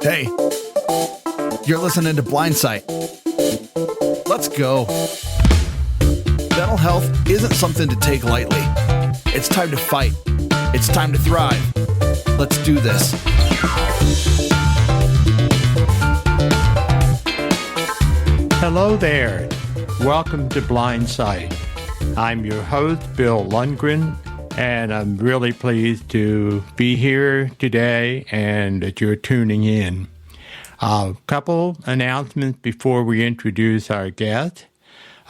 Hey, you're listening to Blindsight. Let's go. Mental health isn't something to take lightly. It's time to fight. It's time to thrive. Let's do this. Hello there. Welcome to Blindsight. I'm your host, Bill Lundgren, and I'm really pleased to be here today and that you're tuning in. A couple announcements before we introduce our guest.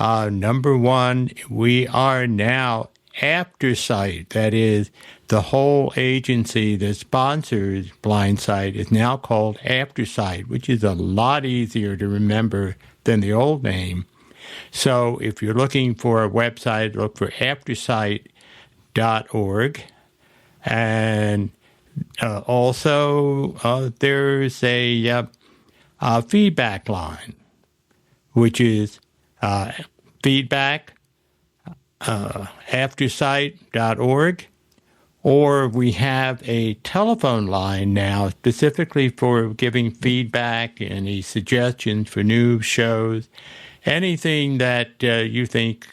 Number one, we are now Aftersight. That is, the whole agency that sponsors Blindsight is now called Aftersight, which is a lot easier to remember than the old name. So if you're looking for a website, look for aftersight.org. And also there's a feedback line, which is feedback aftersight.org, or we have a telephone line now specifically for giving feedback, any suggestions for new shows, anything that you think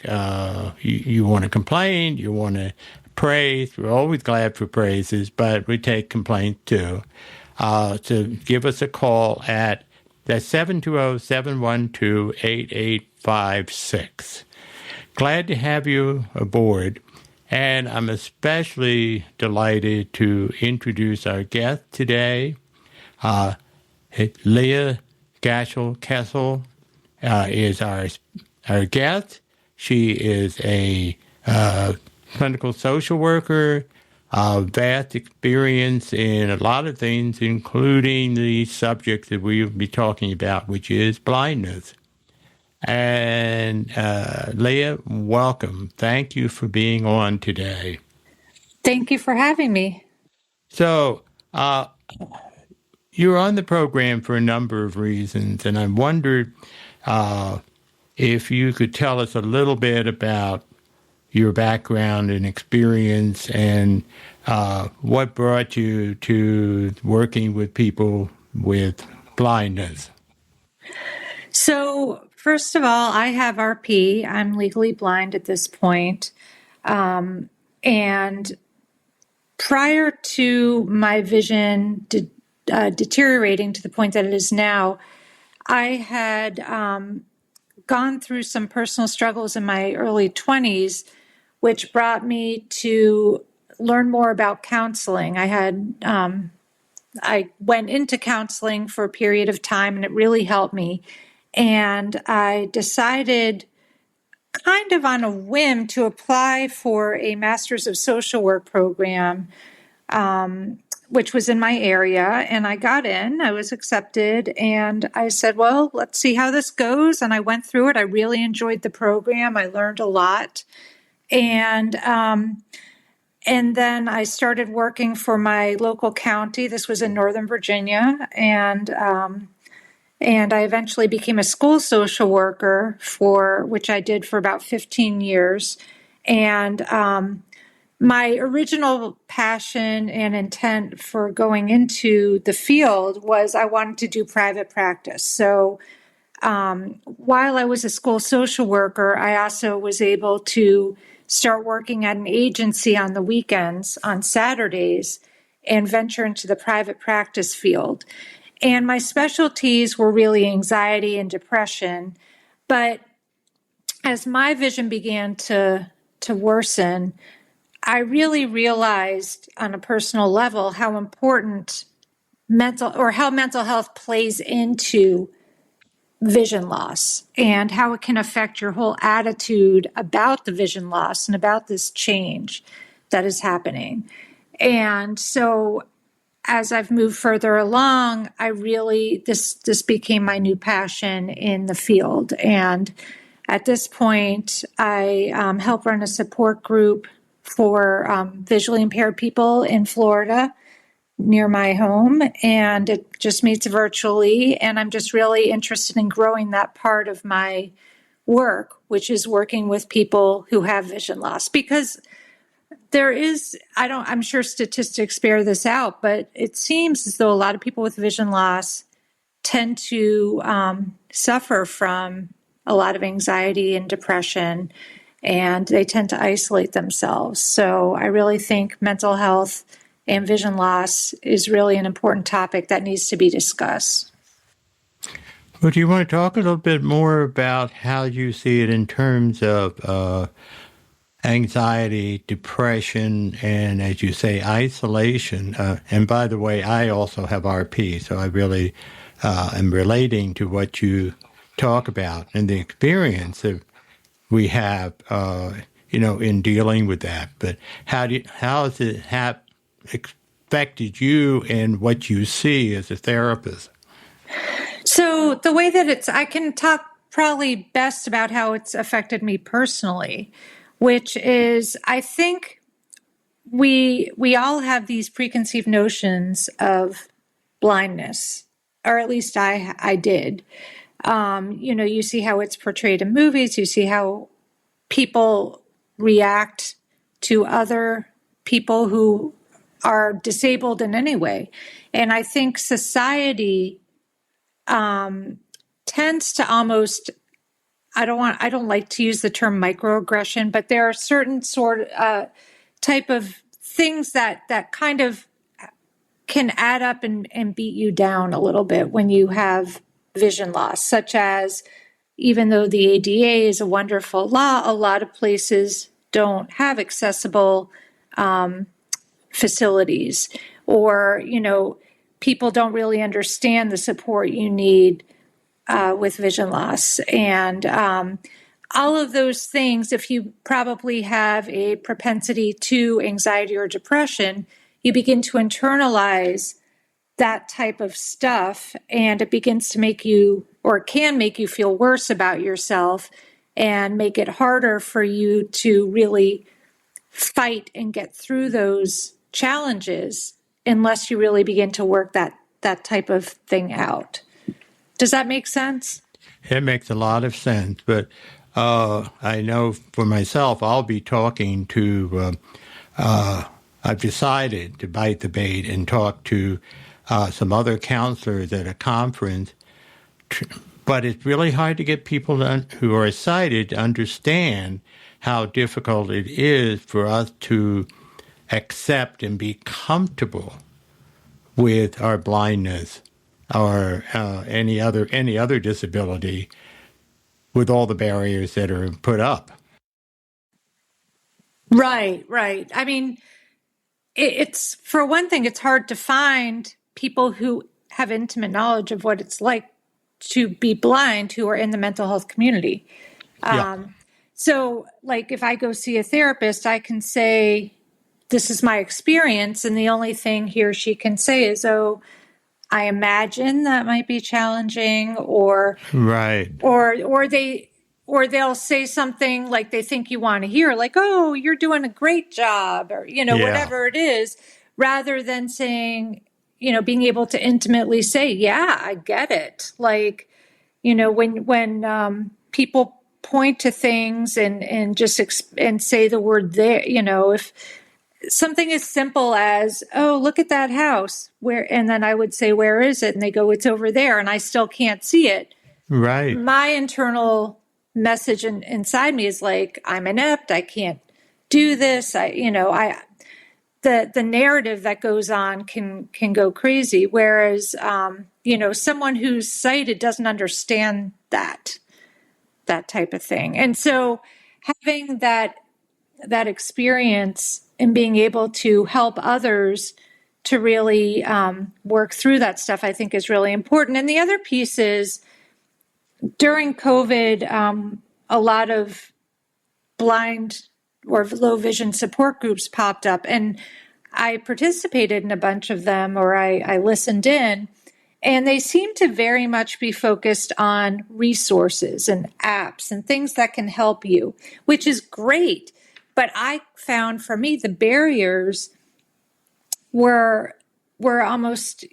you want to complain, you want to praise. We're always glad for praises, but we take complaints too. So give us a call at 720-712-8856. Glad to have you aboard, and I'm especially delighted to introduce our guest today. Leah Gaffen-Kessel is our guest. She is a clinical social worker, vast experience in a lot of things, including the subject that we will be talking about, which is blindness. And Leah, welcome. Thank you for being on today. Thank you for having me. So, you're on the program for a number of reasons, and I wondered if you could tell us a little bit about your background and experience and what brought you to working with people with blindness. So, first of all, I have RP. I'm legally blind at this point. And prior to my vision deteriorating to the point that it is now, I had gone through some personal struggles in my early 20s, which brought me to learn more about counseling. I went into counseling for a period of time, and it really helped me. And I decided, kind of on a whim, to apply for a Master's of Social Work program, which was in my area. And I got in, I was accepted, and I said, well, let's see how this goes. And I went through it. I really enjoyed the program. I learned a lot. And then I started working for my local county. This was in Northern Virginia. And I eventually became a school social worker, which I did for about 15 years. And my original passion and intent for going into the field was I wanted to do private practice. So while I was a school social worker, I also was able to start working at an agency on the weekends, on Saturdays, and venture into the private practice field. And my specialties were really anxiety and depression. But as my vision began to worsen, I really realized on a personal level how important mental health plays into vision loss and how it can affect your whole attitude about the vision loss and about this change that is happening. And so as I've moved further along, this became my new passion in the field. And at this point, I help run a support group for visually impaired people in Florida near my home, and it just meets virtually. And I'm just really interested in growing that part of my work, which is working with people who have vision loss, because there is, I'm sure statistics bear this out, but it seems as though a lot of people with vision loss tend to suffer from a lot of anxiety and depression, and they tend to isolate themselves. So I really think mental health and vision loss is really an important topic that needs to be discussed. Well, do you want to talk a little bit more about how you see it in terms of anxiety, depression, and, as you say, isolation? And by the way, I also have RP, so I really am relating to what you talk about and the experience that we have, in dealing with that. But how has it affected you and what you see as a therapist? So the way that I can talk probably best about how it's affected me personally, which is, I think we all have these preconceived notions of blindness, or at least I did. You see how it's portrayed in movies, you see how people react to other people who are disabled in any way. And I think society tends to almost, I don't like to use the term microaggression, but there are certain sort of type of things that kind of can add up and beat you down a little bit when you have vision loss, such as, even though the ADA is a wonderful law, a lot of places don't have accessible facilities, or, people don't really understand the support you need with vision loss. And all of those things, if you probably have a propensity to anxiety or depression, you begin to internalize that type of stuff, and it begins to make you, or can make you, feel worse about yourself and make it harder for you to really fight and get through those challenges unless you really begin to work that type of thing out. Does that make sense? It makes a lot of sense, but I know for myself, I'll be talking to, I've decided to bite the bait and talk to some other counselors at a conference, but it's really hard to get people who are sighted to understand how difficult it is for us to accept and be comfortable with our blindness or any other disability, with all the barriers that are put up. Right. I mean, it's, for one thing, it's hard to find people who have intimate knowledge of what it's like to be blind who are in the mental health community. Yeah. So, like, if I go see a therapist, I can say, this is my experience, and the only thing he or she can say is, oh, I imagine that might be challenging, or Right. or they'll say something like they think you want to hear, like, oh, you're doing a great job, or whatever it is, rather than saying, being able to intimately say, yeah, I get it. Like, when people point to things and just and say the word there, if something as simple as, oh, look at that house, and then I would say, where is it? And they go, it's over there, and I still can't see it. Right. My internal message inside me is like, I'm inept, I can't do this. The narrative that goes on can go crazy. Whereas, someone who's sighted doesn't understand that type of thing. And so having that experience and being able to help others to really work through that stuff, I think, is really important. And the other piece is, during COVID, a lot of blind or low vision support groups popped up, and I participated in a bunch of them, or I listened in, and they seem to very much be focused on resources and apps and things that can help you, which is great. But I found, for me, the barriers were almost,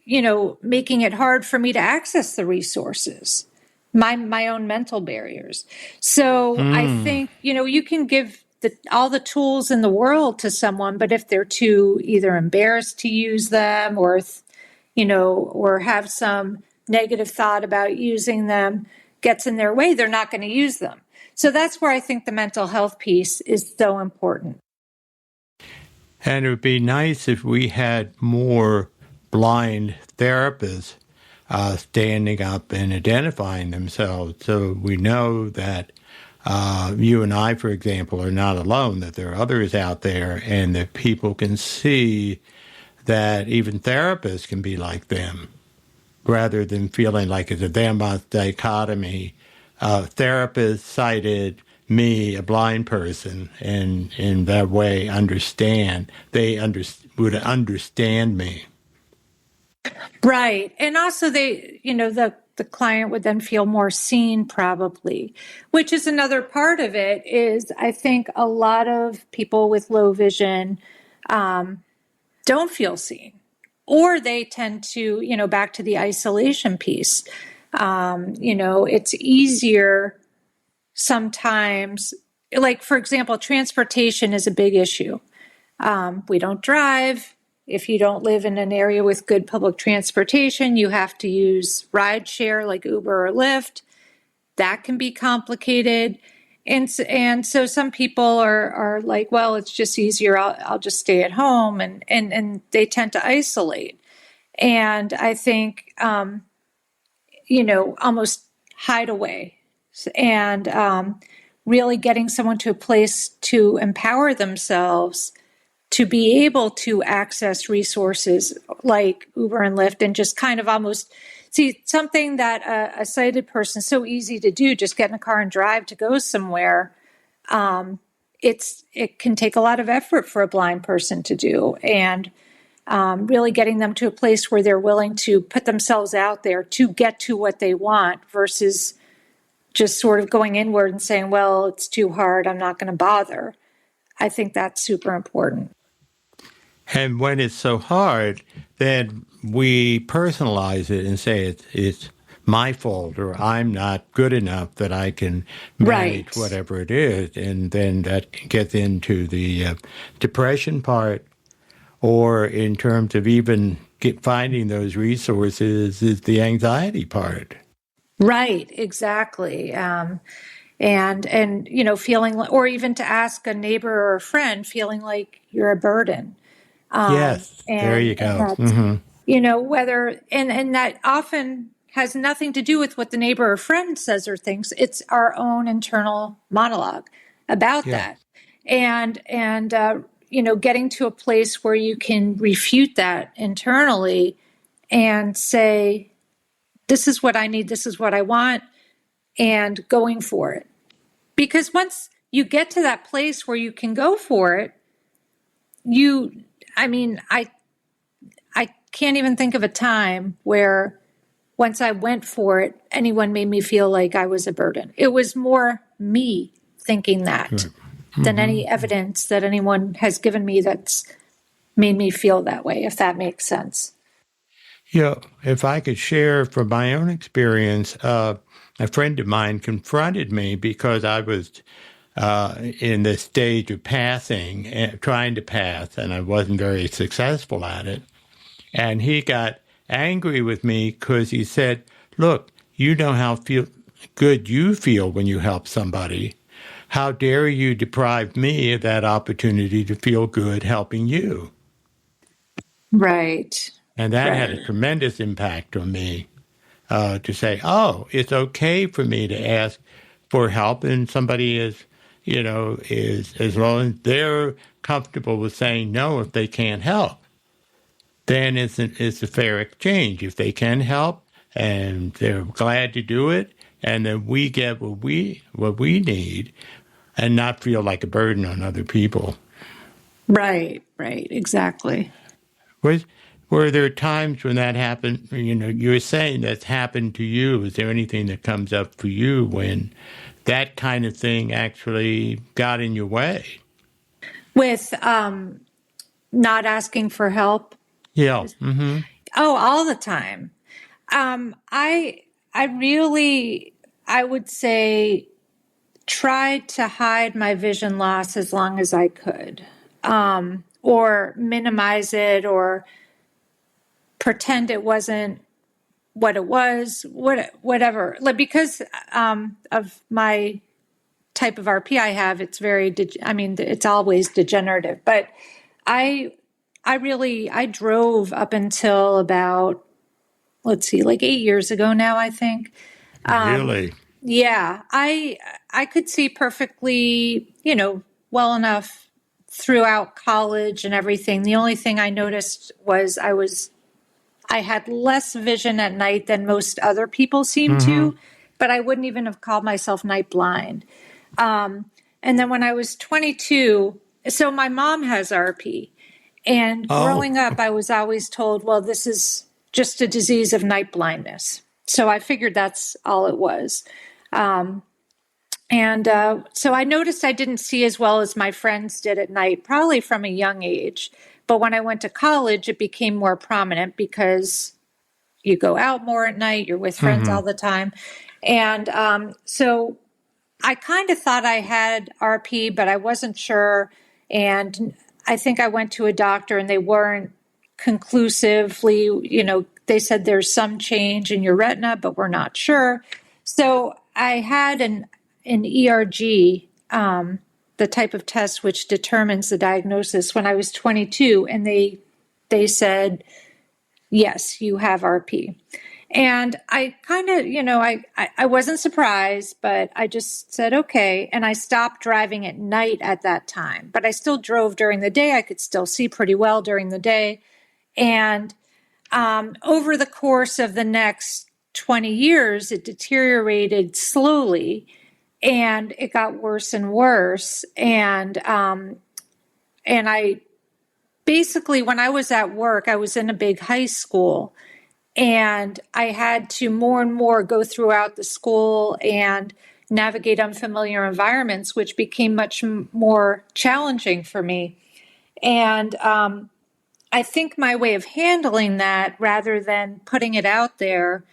making it hard for me to access the resources, my own mental barriers. So I think, you can give all the tools in the world to someone, but if they're too either embarrassed to use them or, or have some negative thought about using them gets in their way, they're not going to use them. So that's where I think the mental health piece is so important. And it would be nice if we had more blind therapists standing up and identifying themselves, so we know that you and I, for example, are not alone, that there are others out there, and that people can see that even therapists can be like them, rather than feeling like it's a them-us dichotomy. Therapists cited me, a blind person, and in that way would understand me. Right. And also the client would then feel more seen probably, which is another part of it is I think a lot of people with low vision don't feel seen, or they tend to, back to the isolation piece. It's easier sometimes, like, for example, transportation is a big issue. We don't drive. If you don't live in an area with good public transportation, you have to use rideshare like Uber or Lyft. That can be complicated. And so some people are like, well, it's just easier. I'll just stay at home. And they tend to isolate. And I think, almost hide away. And really getting someone to a place to empower themselves to be able to access resources like Uber and Lyft, and just kind of almost see something that a sighted person is so easy to do, just get in a car and drive to go somewhere. It can take a lot of effort for a blind person to do, and really getting them to a place where they're willing to put themselves out there to get to what they want versus just sort of going inward and saying, well, it's too hard, I'm not going to bother. I think that's super important. And when it's so hard, then we personalize it and say it's my fault, or I'm not good enough that I can manage whatever it is. And then that gets into the depression part, or in terms of even finding those resources is the anxiety part. Right, exactly. And feeling, or even to ask a neighbor or a friend, feeling like you're a burden. Yes, there you go. Whether, and that often has nothing to do with what the neighbor or friend says or thinks. It's our own internal monologue about that. And getting to a place where you can refute that internally and say, this is what I need, this is what I want, and going for it. Because once you get to that place where you can go for it, I can't even think of a time where once I went for it, anyone made me feel like I was a burden. It was more me thinking that than any evidence that anyone has given me that's made me feel that way, if that makes sense. Yeah, if I could share from my own experience, a friend of mine confronted me because I was in the stage of passing, trying to pass, and I wasn't very successful at it. And he got angry with me because he said, look, you know how good you feel when you help somebody. How dare you deprive me of that opportunity to feel good helping you? Right. And that had a tremendous impact on me, to say, oh, it's okay for me to ask for help, and somebody is as long as they're comfortable with saying no if they can't help, then it's a fair exchange. If they can help and they're glad to do it, and then we get what we need, and not feel like a burden on other people. Right, exactly. Were there times when that happened? You were saying that's happened to you. Is there anything that comes up for you when that kind of thing actually got in your way? With not asking for help? Yeah. Mm-hmm. Oh, all the time. I would say tried to hide my vision loss as long as I could, or minimize it, or pretend it wasn't what it was, whatever. Like, because of my type of RP I have, it's it's always degenerative. But I drove up until about, let's see, like 8 years ago now, I think. Really? Yeah, I could see perfectly, well enough throughout college and everything. The only thing I noticed was I had less vision at night than most other people seem to, but I wouldn't even have called myself night blind. And then when I was 22, so my mom has RP, and growing up, I was always told, well, this is just a disease of night blindness. So I figured that's all it was. So I noticed I didn't see as well as my friends did at night, probably from a young age. But when I went to college, it became more prominent because you go out more at night, you're with friends all the time. And so I kind of thought I had RP, but I wasn't sure. And I think I went to a doctor and they weren't conclusively, they said there's some change in your retina, but we're not sure. So I had an ERG, the type of test which determines the diagnosis, when I was 22, and they said, yes, you have RP. And I kind of, I wasn't surprised, but I just said, okay. And I stopped driving at night at that time, but I still drove during the day. I could still see pretty well during the day. And over the course of the next 20 years, it deteriorated slowly, and it got worse and worse. And I basically, when I was at work, I was in a big high school, and I had to more and more go throughout the school and navigate unfamiliar environments, which became much more challenging for me. And I think my way of handling that, rather than putting it out there,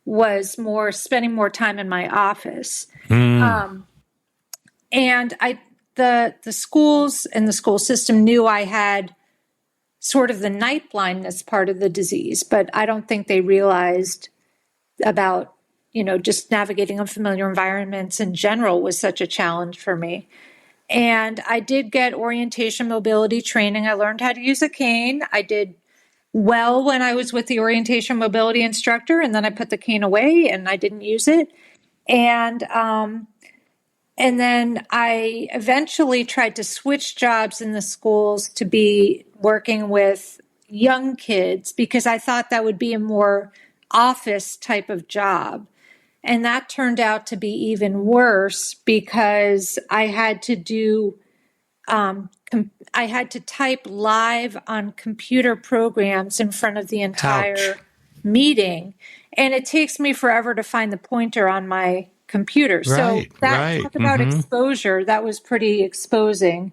was more spending more time in my office. And the schools and the school system knew I had sort of the night blindness part of the disease, but I don't think they realized about, just navigating unfamiliar environments in general was such a challenge for me. And I did get orientation mobility training. I learned how to use a cane. I did well when I was with the orientation mobility instructor, and then I put the cane away and I didn't use it. And then I eventually tried to switch jobs in the schools to be working with young kids, because I thought that would be a more office type of job. And that turned out to be even worse, because I had to do, I had to type live on computer programs in front of the entire meeting. And it takes me forever to find the pointer on my computer. So talk about exposure, that was pretty exposing.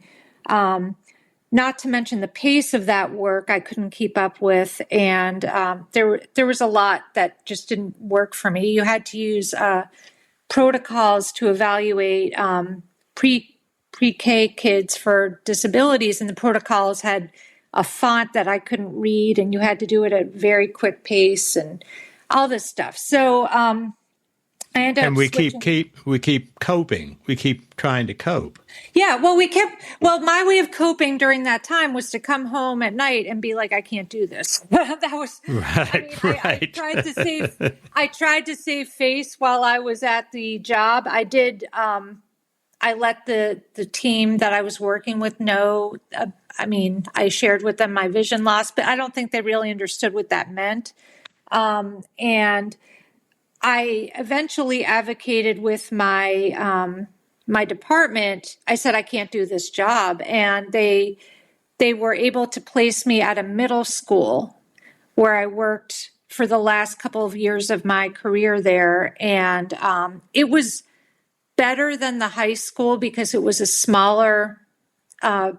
Not to mention the pace of that work I couldn't keep up with. And there was a lot that just didn't work for me. You had to use protocols to evaluate pre-K kids for disabilities, and the protocols had a font that I couldn't read, and you had to do it at a very quick pace and all this stuff. So I ended up we keep coping. We keep trying to cope. Yeah, well, my way of coping during that time was to come home at night and be like, I can't do this. That was right. I tried to save face while I was at the job. I did. I let the team that I was working with know. I shared with them my vision loss, but I don't think they really understood what that meant. And I eventually advocated with my my department. I said, I can't do this job. And they were able to place me at a middle school where I worked for the last couple of years of my career there. And it was better than the high school because it was a smaller, a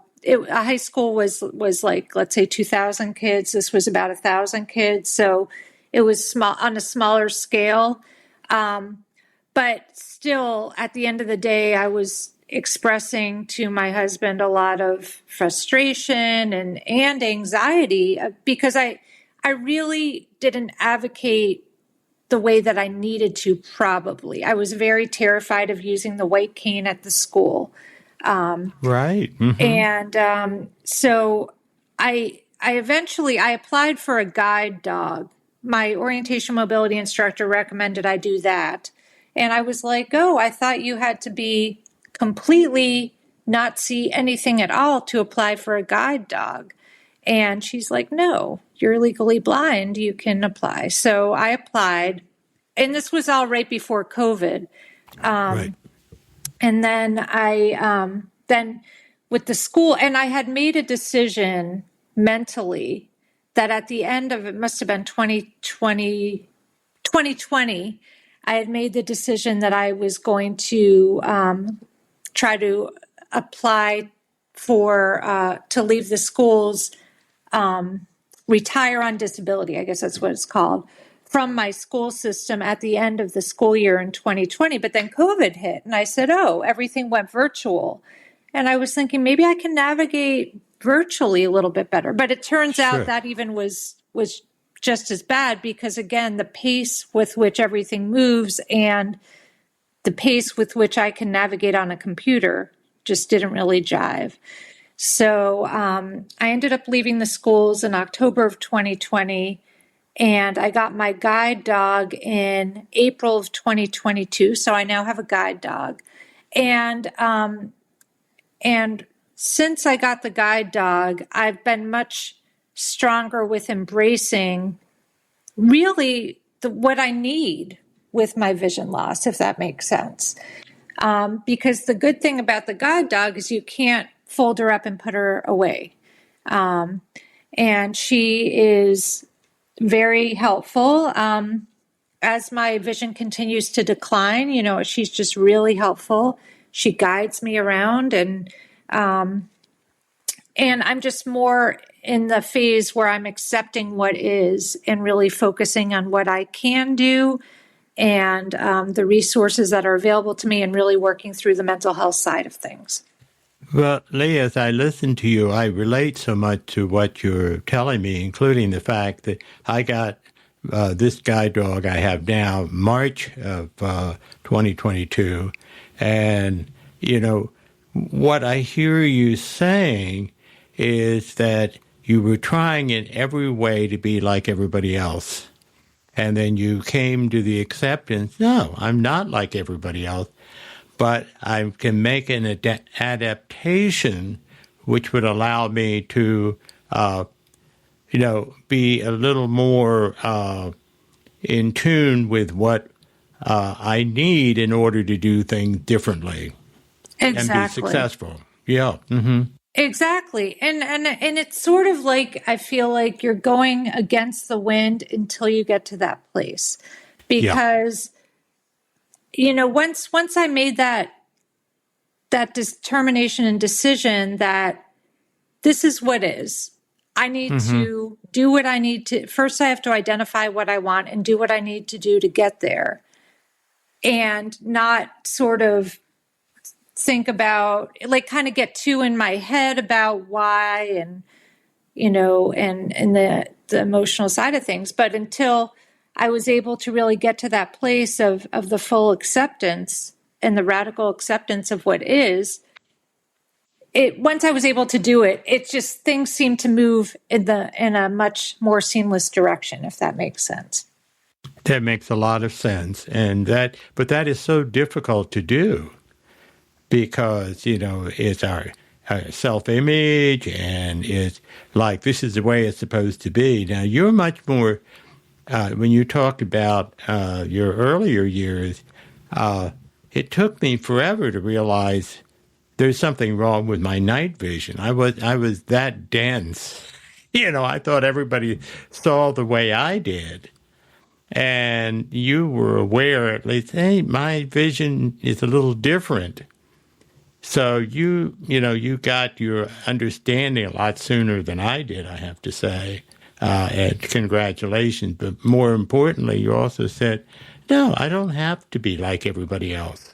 high school was like, let's say 2,000 kids. This was about 1,000 kids. So it was small on a smaller scale. but still, at the end of the day, I was expressing to my husband a lot of frustration and anxiety because I really didn't advocate the way that I needed to, probably. I was very terrified of using the white cane at the school. Right. And so I eventually applied for a guide dog. My orientation mobility instructor recommended I do that. And I was like, oh, I thought you had to be completely not see anything at all to apply for a guide dog. And she's like, no, you're legally blind. You can apply. So I applied. And this was all right before COVID. Right. And then then with the school, and I had made a decision mentally that at the end of, it must have been 2020, I had made the decision that I was going to try to apply for, to leave the schools, retire on disability, I guess that's what it's called, from my school system at the end of the school year in 2020. But then COVID hit, and I said, oh, everything went virtual. And I was thinking maybe I can navigate virtually a little bit better. But it turns out that even was just as bad because, again, the pace with which everything moves and the pace with which I can navigate on a computer just didn't really jive. So I ended up leaving the schools in October of 2020, and I got my guide dog in April of 2022. So I now have a guide dog. And since I got the guide dog, I've been much stronger with embracing really what I need with my vision loss, if that makes sense. Because the good thing about the guide dog is you can't fold her up and put her away. And she is very helpful. As my vision continues to decline, she's just really helpful. She guides me around, and I'm just more in the phase where I'm accepting what is and really focusing on what I can do and the resources that are available to me and really working through the mental health side of things. Well, Lee, as I listen to you, I relate so much to what you're telling me, including the fact that I got this guide dog I have now, March of 2022. And, what I hear you saying is that you were trying in every way to be like everybody else. And then you came to the acceptance, no, I'm not like everybody else, but I can make an adaptation which would allow me to, be a little more in tune with what I need in order to do things differently. Exactly. And be successful. Yeah. Mm-hmm. Exactly. And it's sort of like, I feel like you're going against the wind until you get to that place. Because, once I made that determination and decision that this is what is, I need to do what I need to. First, I have to identify what I want and do what I need to do to get there, and not sort of think about, kind of get too in my head about why and the emotional side of things. But until I was able to really get to that place of the full acceptance and the radical acceptance of what is, once I was able to do it, it just, things seemed to move in a much more seamless direction, if that makes sense. That makes a lot of sense. But that is so difficult to do because, it's our self-image and it's like, this is the way it's supposed to be. Now, you're much more, when you talked about your earlier years, it took me forever to realize there's something wrong with my night vision. I was that dense. I thought everybody saw the way I did. And you were aware, at least, hey, my vision is a little different. So you got your understanding a lot sooner than I did, I have to say, and congratulations. But more importantly, you also said, no, I don't have to be like everybody else.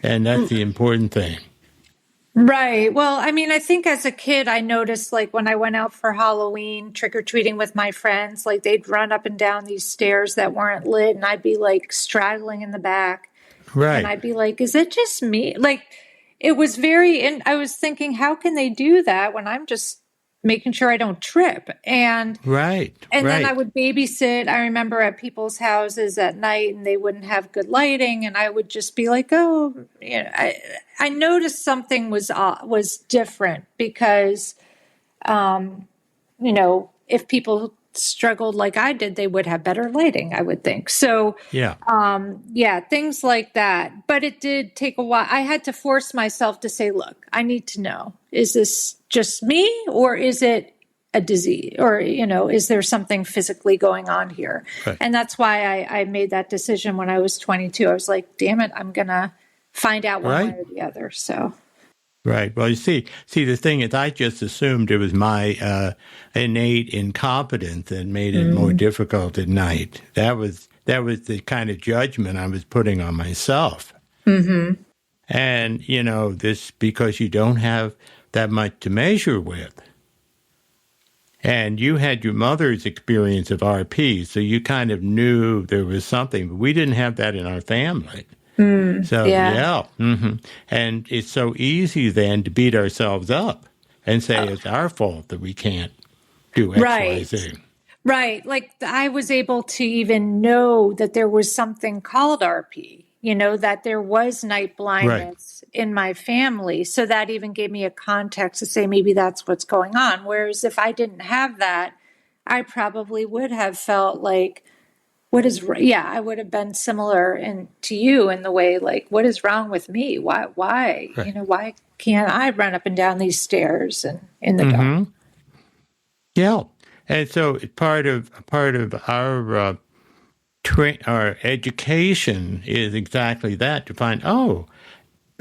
And that's the important thing. Right. Well, I mean, I think as a kid, I noticed like when I went out for Halloween, trick or treating with my friends, like they'd run up and down these stairs that weren't lit, and I'd be like straggling in the back. And Right, I'd be like, is it just me? Like, it was very, and I was thinking, how can they do that when I'm just making sure I don't trip? right, And then I right. would babysit. I remember at people's houses at night, and they wouldn't have good lighting, and I would just be like, "Oh, you know." I noticed something was different because, if people struggled like I did, they would have better lighting. I would think so. Yeah, Yeah, things like that. But it did take a while. I had to force myself to say, "Look, I need to know: is this just me, or is it a disease, or is there something physically going on here?" right, And that's why I made that decision when I was 22. I was like, damn it, I'm gonna find out one way right, or the other. So right. Well, you see, the thing is, I just assumed it was my innate incompetence that made it more difficult at night. That was the kind of judgment I was putting on myself. And this because you don't have that much to measure with. And you had your mother's experience of RP, so you kind of knew there was something, but we didn't have that in our family. So, yeah, yeah. And it's so easy then to beat ourselves up and say it's our fault that we can't do X, Y, right. Z. Right. Like I was able to even know that there was something called RP, that there was night Right, blindness in my family. So that even gave me a context to say maybe that's what's going on. Whereas if I didn't have that, I probably would have felt like, I would have been similar to you in the way, like, what is wrong with me? right. Why can't I run up and down these stairs and in the dark? Mm-hmm. Yeah. And so part of our education is exactly that, to find,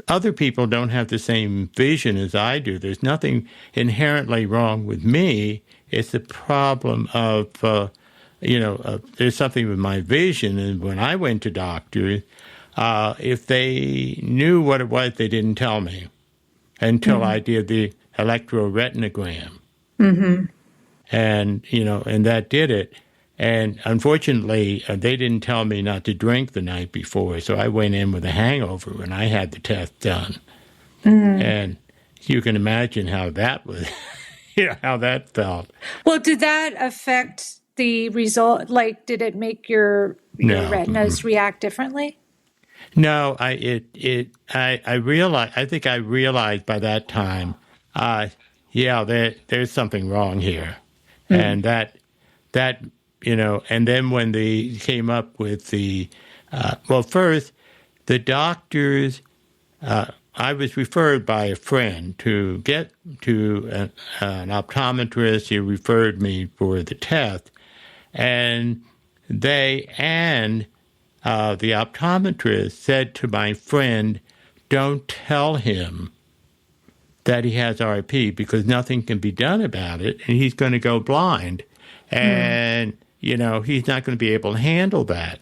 other people don't have the same vision as I do. There's nothing inherently wrong with me. It's a problem of, there's something with my vision. And when I went to doctors, if they knew what it was, they didn't tell me until I did the electroretinogram. And that did it. And unfortunately, they didn't tell me not to drink the night before, so I went in with a hangover when I had the test done. And you can imagine how that was, how that felt. Well, did that affect the result? Like, did it make your No, retinas react differently? no, I realized. I think I realized by that time, there's something wrong here, and that and then when they came up with the, first the doctors. I was referred by a friend to get to an optometrist. He referred me for the test, and the optometrist said to my friend, "Don't tell him that he has RP because nothing can be done about it, and he's going to go blind, and he's not going to be able to handle that."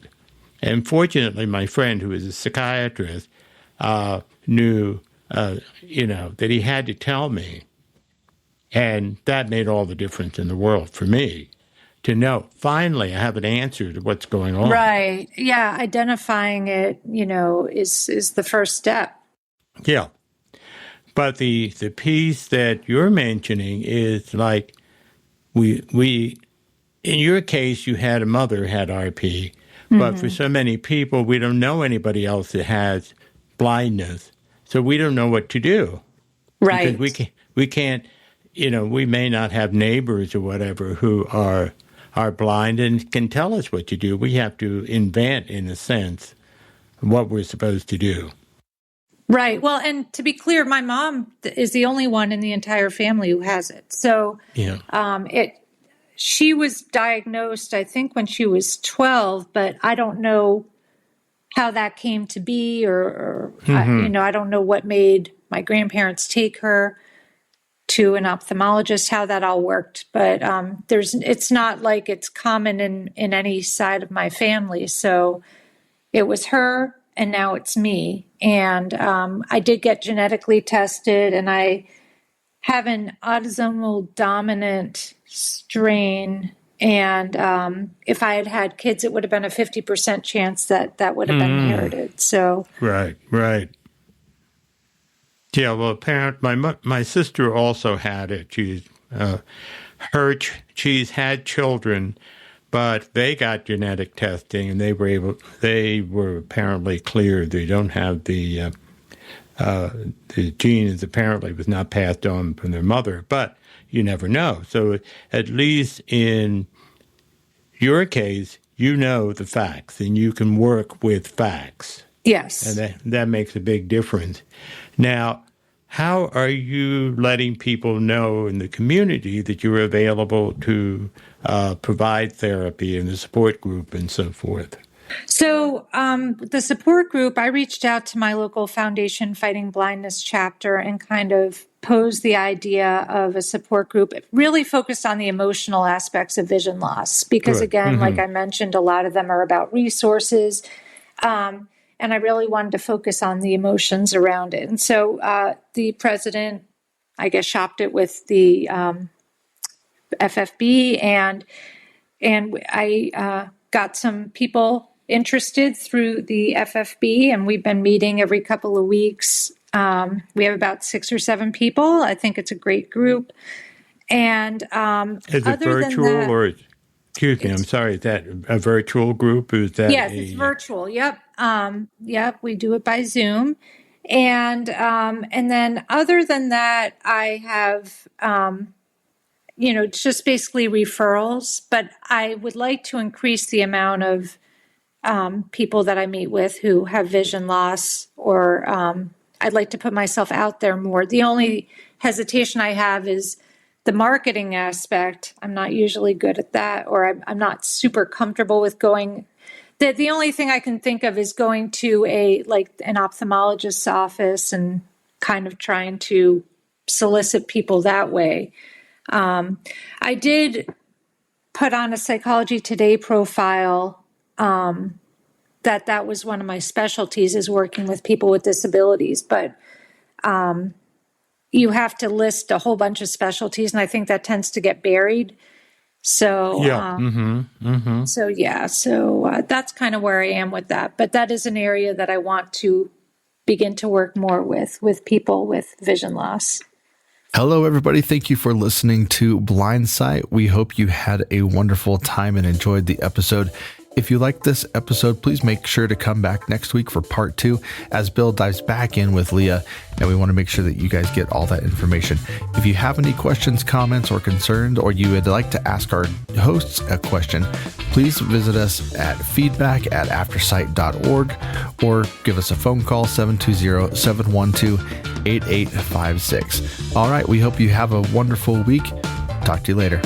And fortunately, my friend, who is a psychiatrist, knew, that he had to tell me. And that made all the difference in the world for me to know, finally, I have an answer to what's going on. Right. Yeah. Identifying it, is the first step. Yeah. But the piece that you're mentioning is like, we in your case, you had a mother who had RP. But for so many people, we don't know anybody else that has blindness. So we don't know what to do. Right. Because we can't, we may not have neighbors or whatever who are blind and can tell us what to do. We have to invent, in a sense, what we're supposed to do. Right. Well, and to be clear, my mom is the only one in the entire family who has it. So, Yeah. she was diagnosed, I think, when she was 12, but I don't know how that came to be, or I don't know what made my grandparents take her to an ophthalmologist how that all worked. But it's not like it's common in any side of my family. So it was her, and now it's me. And I did get genetically tested, and I have an autosomal dominant strain. And if I had had kids, it would have been a 50% chance that would have been inherited. So Right. Yeah, well, apparently my sister also had it. She's had children, but they got genetic testing, and they were apparently cleared. They don't have the gene is apparently was not passed on from their mother, but you never know. So at least in your case, you know the facts, and you can work with facts. yes. And that makes a big difference. Now, how are you letting people know in the community that you're available to provide therapy in the support group and so forth? So the support group, I reached out to my local Foundation Fighting Blindness chapter and kind of posed the idea of a support group really focused on the emotional aspects of vision loss. Because again, like I mentioned, a lot of them are about resources. And I really wanted to focus on the emotions around it. And so the president, I guess, shopped it with the FFB, and I got some people interested through the FFB, and we've been meeting every couple of weeks. We have about 6 or 7 people. I think it's a great group. And is it virtual or? Excuse me, I'm sorry. Is that a virtual group? Is that yes, it's virtual. Yep. Yep. We do it by Zoom. And then other than that, I have, it's just basically referrals, but I would like to increase the amount of people that I meet with who have vision loss, or I'd like to put myself out there more. The only hesitation I have is the marketing aspect. I'm not usually good at that, or I'm not super comfortable with going. The only thing I can think of is going to an ophthalmologist's office and kind of trying to solicit people that way. I did put on a Psychology Today profile that was one of my specialties, is working with people with disabilities, but you have to list a whole bunch of specialties, and I think that tends to get buried. So, so that's kind of where I am with that. But that is an area that I want to begin to work more with people with vision loss. Hello, everybody. Thank you for listening to Blindsight. We hope you had a wonderful time and enjoyed the episode. If you liked this episode, please make sure to come back next week for part 2 as Bill dives back in with Leah, and we want to make sure that you guys get all that information. If you have any questions, comments, or concerns, or you would like to ask our hosts a question, please visit us at feedback@aftersight.org or give us a phone call, 720-712-8856. All right, we hope you have a wonderful week. Talk to you later.